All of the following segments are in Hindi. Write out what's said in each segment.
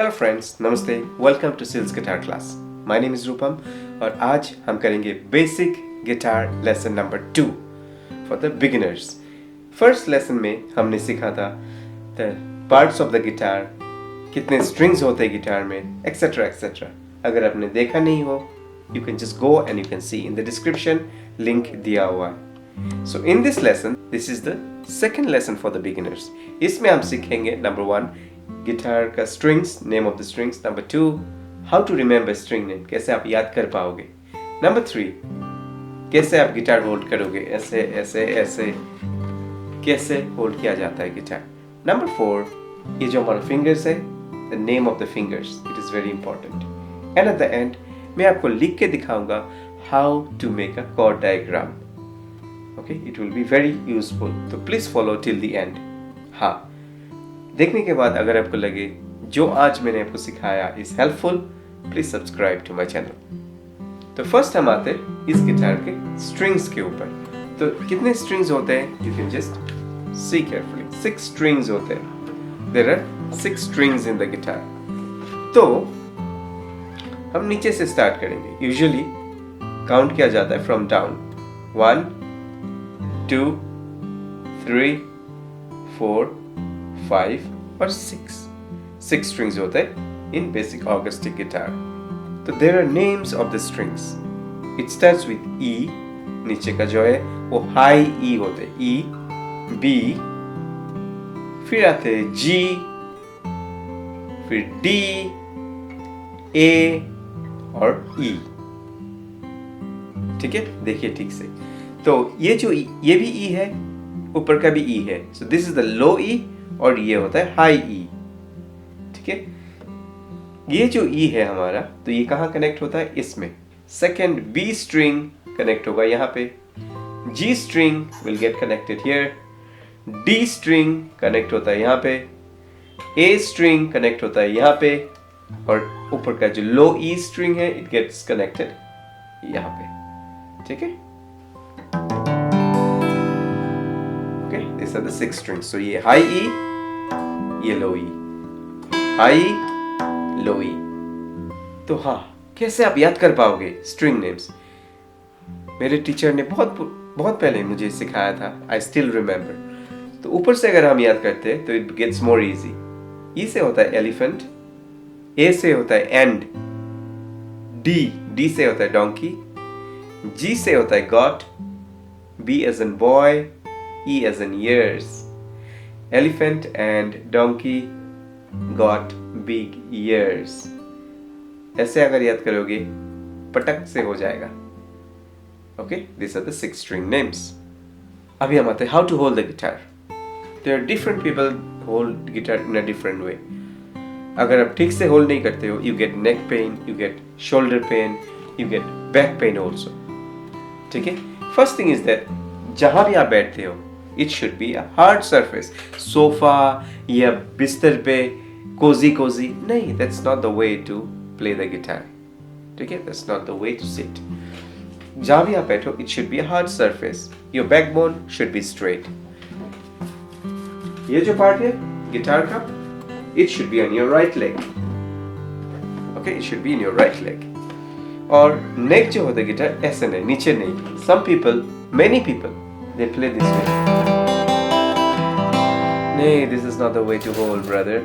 हेलो फ्रेंड्स, नमस्ते, welcome to sills guitar class. My name is Rupam और आज हम करेंगे basic guitar lesson number 2 for the beginners. First lesson में हमने सीखा था the parts of the guitar, कितने स्ट्रिंग्स होते हैं गिटार में, एक्सेट्रा एक्सेट्रा। अगर आपने देखा नहीं हो, you can just go and you can see in the description, link दिया हुआ है। So in this lesson, this is the second lesson for the beginners. इसमें हम सीखेंगे नंबर 1 गिटार का strings, name of the strings. Number 2 how to remember string name, कैसे आप याद कर पाओगे। नंबर 3 कैसे आप गिटार होल्ड करोगे, ऐसे ऐसे ऐसे कैसे होल्ड किया जाता है गिटार। नंबर 4 ये जो हमारा फिंगर्स है, the name of the fingers, it is very important. And at the end मैं आपको लिख के दिखाऊंगा how to make a chord diagram. Okay, it will be very useful, तो please follow till the end. हाँ, देखने के बाद अगर आपको लगे जो आज मैंने आपको सिखाया is helpful, please subscribe to my channel. तो फर्स्ट हम आते हैं इस गिटार के स्ट्रिंग्स के ऊपर। तो कितने स्ट्रिंग्स होते हैं, you can just see carefully. 6 strings होते हैं। There are 6 strings in the guitar. तो हम नीचे से स्टार्ट करेंगे। यूजुअली काउंट किया जाता है फ्रॉम डाउन, 1 2 3 4 5 और 6 स्ट्रिंग्स होते हैं इन बेसिक अकॉस्टिक गिटार। तो there are names of the strings. It starts with E, नीचे का जो है वो हाई ई होते हैं, ई बी, फिर आते हैं जी, फिर डी, ए और ई। ठीक है, देखिए ठीक से। तो ये जो ये भी ई है, ऊपर का भी ई है। So this is the low E और ये होता है हाई ई। ठीक है, ये जो ई है हमारा, तो ये कहाँ कनेक्ट होता है, इसमें। सेकेंड बी स्ट्रिंग कनेक्ट होगा यहाँ पे, G string will get connected here, D string connect होता है यहाँ पे, ए स्ट्रिंग कनेक्ट होता है यहाँ पे, और ऊपर का जो लो ई स्ट्रिंग है इट गेट्स कनेक्टेड यहाँ पे। ठीक है, okay, these are the 6 strings. So ये high E, ये low E, high E, low E। तो हाँ, कैसे आप याद कर पाओगे स्ट्रिंग नेम्स। मेरे टीचर ने बहुत पहले मुझे सिखाया था, आई स्टिल रिमेम्बर। तो ऊपर से अगर हम याद करते हैं तो इट गेट्स मोर इजी। ई से होता है एलिफेंट, ए से होता है एंड, डी से होता है डोंकी, जी से होता है got, B as in boy, E as in years. Elephant and donkey got big ears. ऐसे अगर याद करोगे पटक से हो जाएगा। Okay, these are the 6 string names. अभी हम आते हैं how to hold the guitar. There are different people hold guitar in a different way. अगर आप ठीक से होल्ड नहीं करते हो, you get neck pain, you get shoulder pain, you get back pain also. ठीक है, first thing is that जहां भी आप बैठते हो, it should be a hard surface. Sofa या बिस्तर पे कोजी नहीं, that's not the way to play the guitar. ठीक है, that's not the way to sit. जहां भी आप बैठो, it should be a hard surface. Your backbone should be straight. ये जो पार्ट है गिटार का, it should be on your right leg. Okay, it should be in your right leg. और नेक जो होता है गिटार, ऐसे नहीं, नीचे नहीं। Some people, many people, they play this way. No, this is not the way to hold, brother.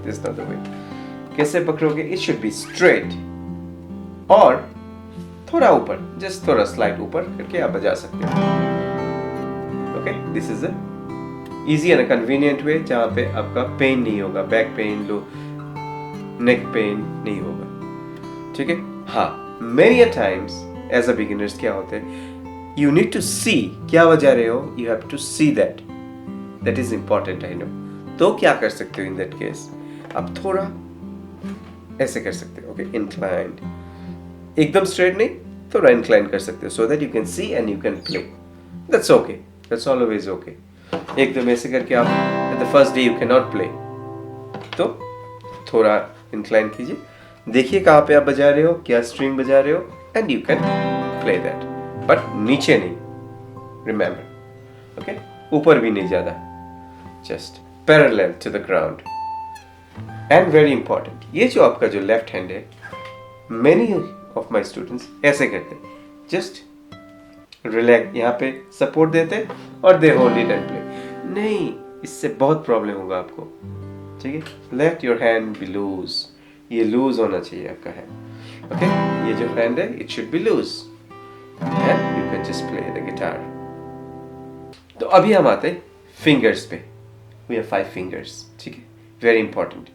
This is not the way. कैसे पकड़ोगे? It should be straight. और थोड़ा ऊपर, just थोड़ा स्लाइड ऊपर करके आप बजा सकते हो। Okay, this is a easy and a convenient way जहाँ पे आपका पेन नहीं होगा, बैक पेन, लो नेक पेन नहीं होगा। ठीक है, हाँ, many a times as a beginners क्या होते हैं, you need to see क्या बजा रहे हो, you have to see that is important, I know। तो क्या कर सकते हो in that case, आप थोड़ा ऐसे कर सकते हो। okay, inclined, एकदम straight नहीं, थोड़ा inclined कर सकते हो so that you can see and you can play। that's okay, that's always okay। एकदम ऐसे करके आप at the first day you cannot play, तो थोड़ा incline कीजिए, देखिए कहाँ पे आप बजा रहे हो, क्या स्ट्रिंग बजा रहे हो, and you can play that, but नीचे नहीं, remember, okay, ऊपर भी नहीं ज्यादा, just parallel to the ground। And very important, ये जो आपका जो लेफ्ट हैंड है, मेनी ऑफ माई स्टूडेंट्स ऐसे करते हैं, जस्ट रिलैक्स, यहाँ पे सपोर्ट देते और they hold it and play. नहीं, इससे बहुत प्रॉब्लम होगा आपको, ठीक है। Let your hand be loose, ये लूज होना चाहिए आपका हैंड, ओके। ये जो हैंड है it should be loose and you can just play the guitar. तो अभी हम आते हैं फिंगर्स पे। वी हैव 5 फिंगर्स, ठीक है, वेरी इंपॉर्टेंट।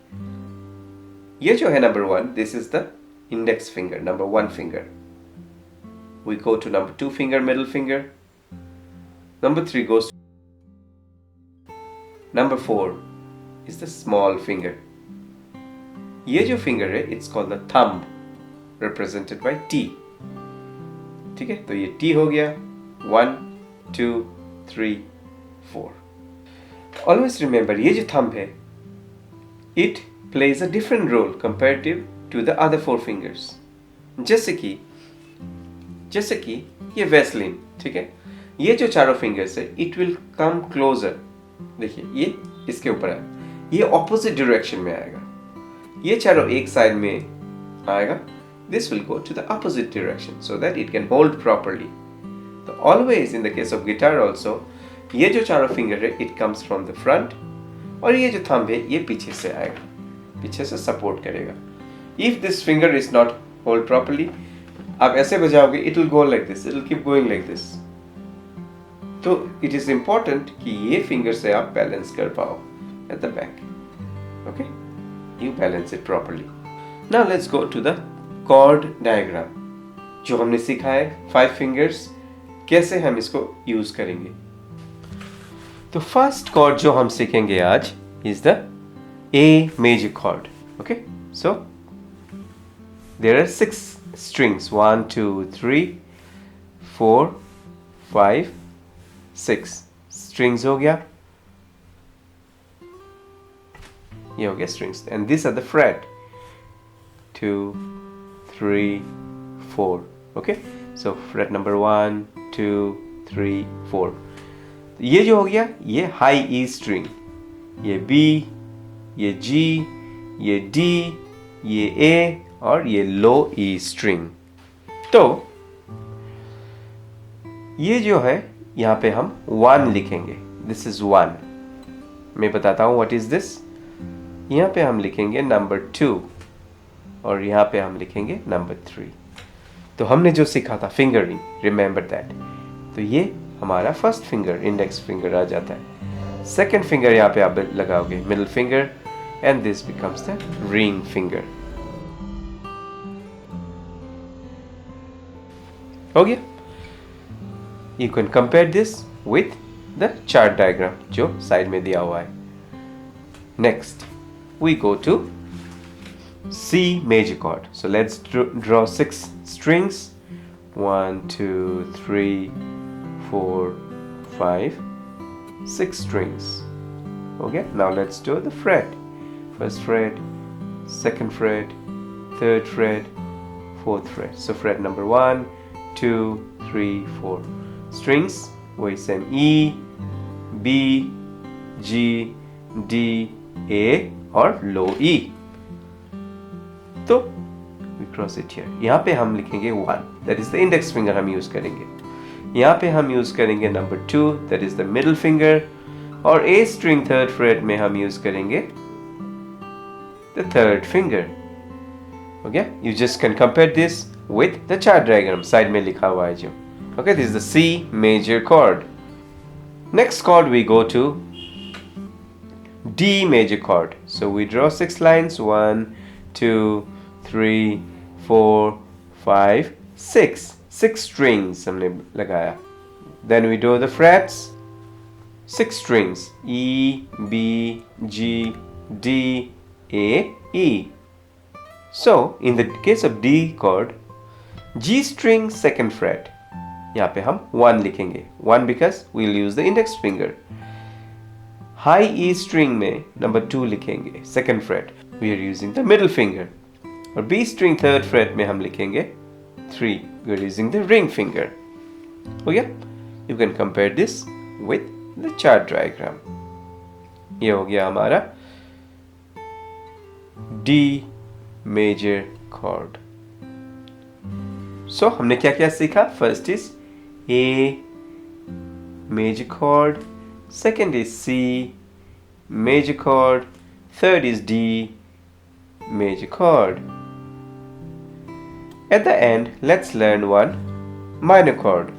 ये जो है number 1, this is the index finger, number 1 finger. We go to number 2 finger, middle finger. Number 3 goes to number 4 is the small finger. ये जो finger है, it's called the thumb, represented by T. ठीक है, तो ये T हो गया, 1, 2, 3, 4. Always remember, ये जो thumb है, it plays a different role comparative to the other 4 fingers. जैसे कि ये वेस्लिन, ठीक है, ये जो चारों फिंगर्स है, इट विल कम क्लोजर। देखिए ये इसके ऊपर है, ये ऑपोजिट डायरेक्शन में आएगा, ये चारों एक साइड में आएगा, this will go to the opposite direction so that it can hold properly. तो always in the case of guitar also, ये जो चारों फिंगर है, it comes from the front, और ये जो थंब है, ये पीछे से आएगा, पीछे से सपोर्ट करेगा। If this finger is not hold properly, आप ऐसे बजाओगे, it will go like this, it will keep going like this. तो इट इज इंपॉर्टेंट कि ये फिंगर से आप बैलेंस कर पाओ at the back, okay, you balance it properly. Now let's go to the chord diagram जो हमने सीखा है, 5 फिंगर्स, कैसे हम इसको यूज करेंगे। तो फर्स्ट कॉर्ड जो हम सीखेंगे आज is the A major chord, okay. So there are 6 strings, 1, 2, 3, 4, 5, 6 strings हो गया, ये हो गया strings, and these are the fret, 2, 3, 4, okay, so fret number 1, 2, 3, 4. ये जो हो गया, ये high E string, ये B, ये G, ये D, ये A और ये लो E स्ट्रिंग। तो ये जो है, यहाँ पे हम 1 लिखेंगे, दिस इज 1। मैं बताता हूँ व्हाट इज दिस। यहाँ पे हम लिखेंगे नंबर 2 और यहाँ पे हम लिखेंगे नंबर 3। तो हमने जो सीखा था फिंगरिंग, रिमेंबर दैट। तो ये हमारा फर्स्ट फिंगर, इंडेक्स फिंगर आ जाता है। सेकेंड फिंगर यहाँ पे आप लगाओगे, middle finger, and this becomes the ring finger. हो गया। You can compare this with the chart diagram जो साइड में दिया हुआ है। Next we go to C major chord. So let's draw 6 strings. 1, 2, 3, 4, 5, 6 strings. Okay, now let's do the fret. First fret, second fret, third fret, fourth fret. So fret number 1, 2, 3, 4. Strings वही same, E, B, G, D, A और low E. तो we cross it here. यहाँ पे हम लिखेंगे 1, that is the index finger हम यूज करेंगे। यहाँ पे हम यूज करेंगे number 2, that is the middle finger, और A string third fret में हम यूज करेंगे the third finger. Okay, you just can compare this with the chart diagram side में लिखा हुआ है जो। Okay, this is the C major chord. Next chord we go to D major chord. So we draw 6 lines, 1, 2, 3, 4, 5, 6. 6 strings हमने लगाया. Then we do the frets. 6 strings, E, B, G, D, A, E. So in the case of D chord, G string second fret. यहाँ पे हम 1 लिखेंगे. 1 because we'll use the index finger. High E string में number 2 लिखेंगे, second fret. We are using the middle finger. और B string third fret में हम लिखेंगे 3. We are using the ring finger. हो गया? You can compare this with the chart diagram. ये हो गया हमारा D major chord. So हमने क्या क्या सीखा? First is A major chord, second is C major chord, third is D major chord. At the end, let's learn one minor chord.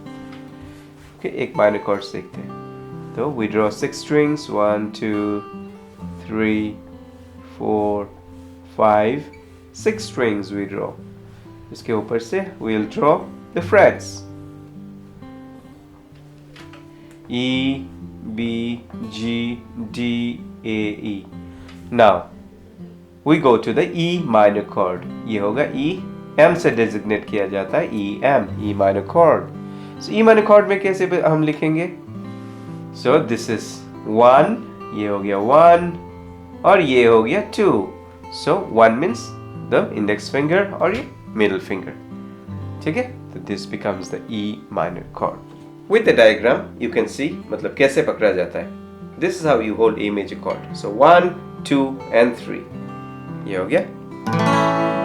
Okay, एक minor chord सीखते हैं. So we draw 6 strings, 1, 2, 3, 4, 5, 6 strings we draw. इसके ऊपर से we'll draw the frets. E, B, G, D, A, E. Now we go to the E minor chord. ये होगा E, M से designate किया जाता है E, M, E minor chord. So E minor chord में कैसे हम लिखेंगे? So this is 1, ये हो गया 1 और ये हो गया 2. So 1 means the index finger or your middle finger. ठीक है? So this becomes the E minor chord. With the diagram you can see मतलब कैसे पकड़ा जाता है. This is how you hold A major chord. So 1, 2 and 3. ये हो गया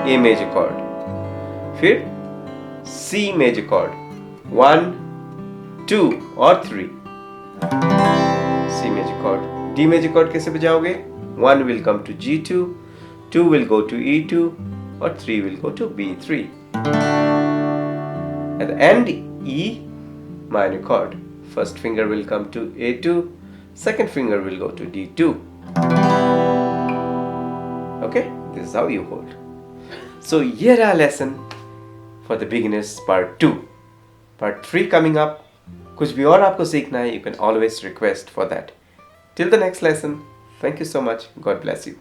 A major chord. फिर C major chord. 1, 2 और 3. C major chord. D major chord कैसे बजाओगे? 1 will come to G2, 2 will go to E2 और 3 will go to B3. At the end, E minor chord. First finger will come to A2, second finger will go to D2. Okay, this is how you hold. So here our lesson for the beginners part 2. Part 3 coming up. कुछ भी और आपको सीखना है, you can always request for that. Till the next lesson, thank you so much. God bless you.